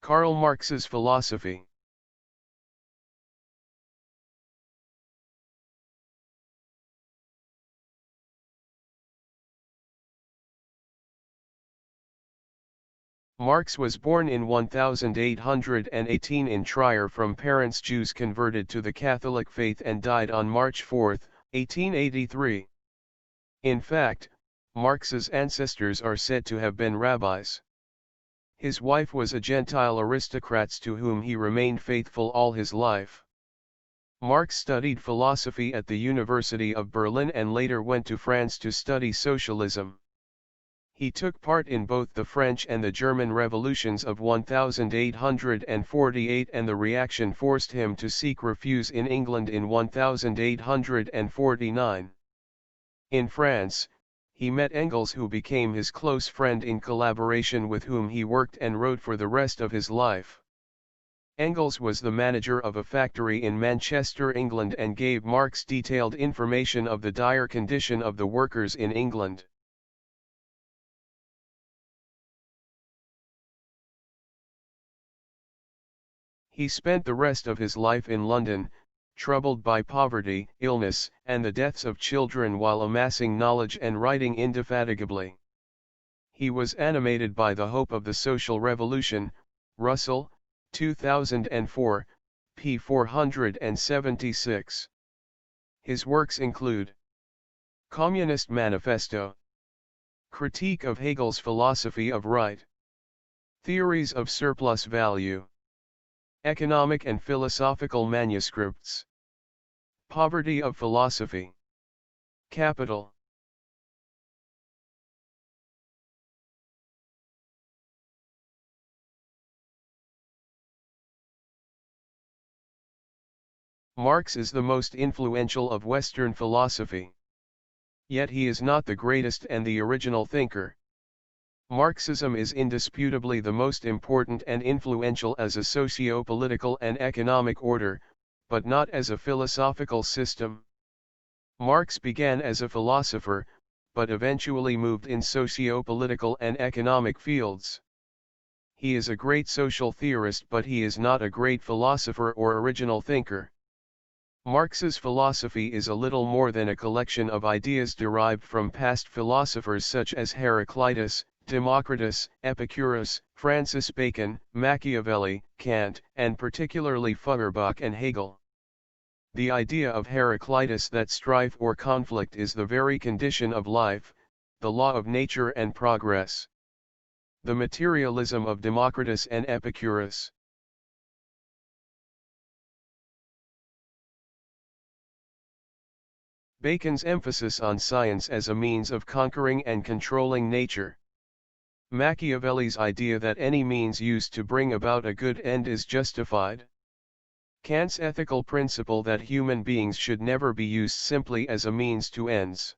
Karl Marx's philosophy. Marx was born in 1818 in Trier from parents Jews converted to the Catholic faith and died on March 4, 1883. In fact, Marx's ancestors are said to have been rabbis. His wife was a Gentile aristocrat to whom he remained faithful all his life. Marx studied philosophy at the University of Berlin and later went to France to study socialism. He took part in both the French and the German revolutions of 1848 and the reaction forced him to seek refuge in England in 1849. In France, he met Engels, who became his close friend in collaboration with whom he worked and wrote for the rest of his life. Engels was the manager of a factory in Manchester, England, and gave Marx detailed information of the dire condition of the workers in England. He spent the rest of his life in London, troubled by poverty, illness, and the deaths of children while amassing knowledge and writing indefatigably. He was animated by the hope of the social revolution. Russell, 2004, p. 476. His works include Communist Manifesto, Critique of Hegel's Philosophy of Right, Theories of Surplus Value, Economic and Philosophical Manuscripts, Poverty of Philosophy, Capital. Marx is the most influential of Western philosophy. Yet he is not the greatest and the original thinker. Marxism is indisputably the most important and influential as a socio-political and economic order, but not as a philosophical system. Marx began as a philosopher, but eventually moved in socio-political and economic fields. He is a great social theorist, but he is not a great philosopher or original thinker. Marx's philosophy is a little more than a collection of ideas derived from past philosophers such as Heraclitus, Democritus, Epicurus, Francis Bacon, Machiavelli, Kant, and particularly Feuerbach and Hegel. The idea of Heraclitus that strife or conflict is the very condition of life, the law of nature and progress. The materialism of Democritus and Epicurus. Bacon's emphasis on science as a means of conquering and controlling nature. Machiavelli's idea that any means used to bring about a good end is justified. Kant's ethical principle that human beings should never be used simply as a means to ends.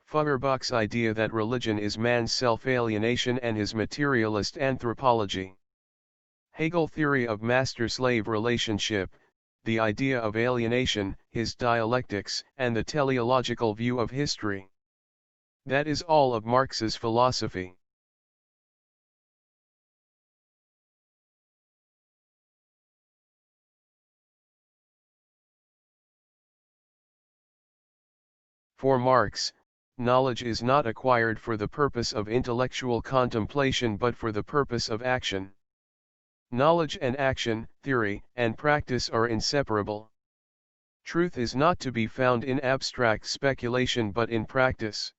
Feuerbach's idea that religion is man's self-alienation and his materialist anthropology. Hegel's theory of master-slave relationship, the idea of alienation, his dialectics, and the teleological view of history. That is all of Marx's philosophy. For Marx, knowledge is not acquired for the purpose of intellectual contemplation but for the purpose of action. Knowledge and action, theory and practice are inseparable. Truth is not to be found in abstract speculation but in practice.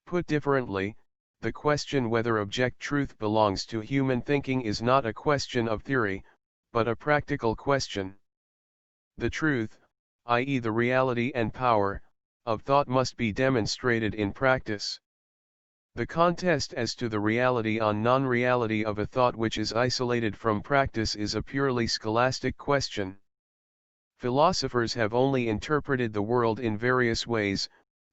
Put differently, the question whether object truth belongs to human thinking is not a question of theory, but a practical question. The truth, i.e. the reality and power, of thought must be demonstrated in practice. The contest as to the reality or non-reality of a thought which is isolated from practice is a purely scholastic question. Philosophers have only interpreted the world in various ways,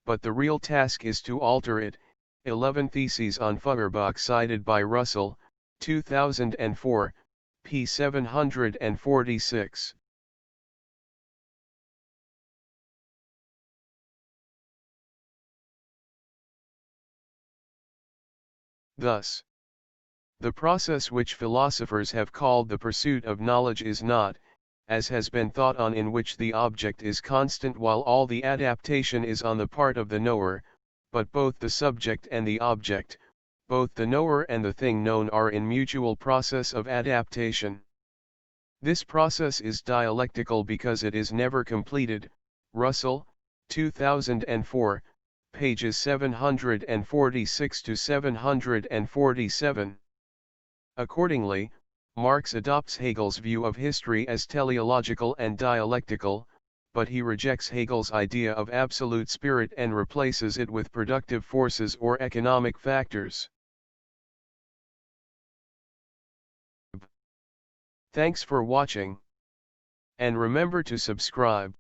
but the real task is to alter it. 11 Theses on Feuerbach cited by Russell, 2004, p. 746. Thus, The process which philosophers have called the pursuit of knowledge is not, as has been thought on, in which the object is constant while all the adaptation is on the part of the knower, but both the subject and the object, both the knower and the thing known, are in mutual process of adaptation. This process is dialectical because it is never completed. Russell, 2004, pages 746 to 747. Accordingly, Marx adopts Hegel's view of history as teleological and dialectical, but he rejects Hegel's idea of absolute spirit and replaces it with productive forces or economic factors. Thanks for watching, and remember to subscribe.